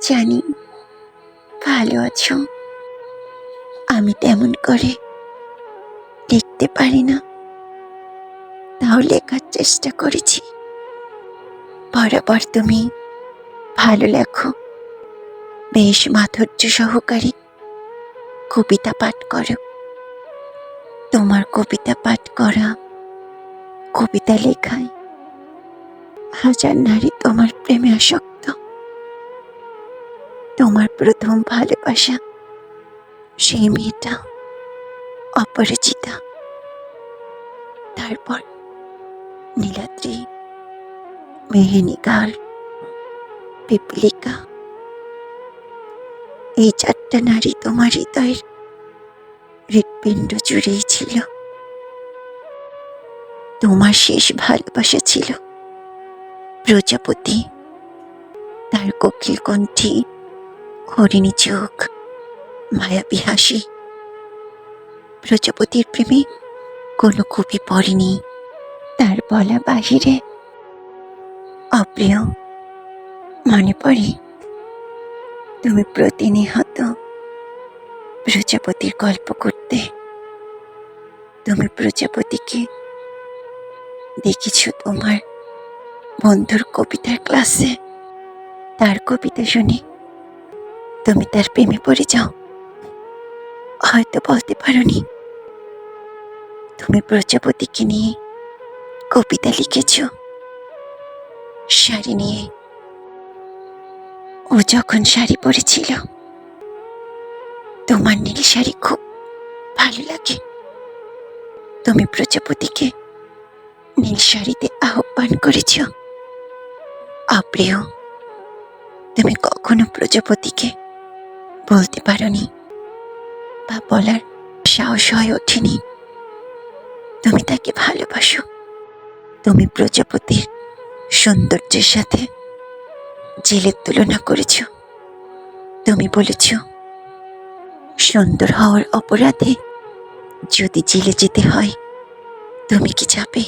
জানি ভালো আছো। আমি তেমন করে লিখতে পারি না, তাও লেখার চেষ্টা করেছি। বরাবর তুমি ভালো লেখো, বেশ মাধুর্য সহকারে কবিতা পাঠ করো। তোমার কবিতা পাঠ করা, কবিতা লেখায় হাজার নারী তোমার প্রেমে আসক্ত। তোমার প্রথম ভালোবাসা সেই মেয়েটা অপরাজিতা, তারপর নীলাদ্রি, মেহেনিগার, পিপলিকা। এই 4টা নারী তোমার হৃদয়ের হৃৎপিণ্ড জুড়েই ছিল। তোমার শেষ ভালোবাসা ছিল প্রজাপতি, তার কোকিল কণ্ঠী, হরিণী চোখ, মায়াবী হাসি। প্রজাপতির প্রেমে কোনো কবি পড়েনি, তার বলা বাহিরে। অপ্রিয়, মনে পড়ে তুমি প্রতিনিহত প্রজাপতির গল্প করতে। তুমি প্রজাপতিকে দেখেছ তোমার বন্ধুর কবিতার ক্লাসে। তার কবিতা শুনে তুমি তার প্রেমে পড়ে যাও। হয়তো বলতে পারোনি তুমি প্রজাপতিকে নিয়ে কবিতা লিখেছ শাড়ি নিয়ে। ও যখন শাড়ি পরেছিল, তোমার নীল শাড়ি খুব ভালো লাগে। তুমি প্রজাপতিকে নীল শাড়িতে আহ্বান করেছ। অপ্রিয়, তুমি কখনো প্রজাপতিকে বলতে পারোনি বা বলার সাহস হয়ে ওঠেনি তুমি তাকে ভালোবাসো। তুমি প্রজাপতির সৌন্দর্যের সাথে জেলের তুলনা করেছ। তুমি বলেছ, সুন্দর হওয়ার অপরাধে যদি জেলে যেতে হয়, তুমি কি যাবে?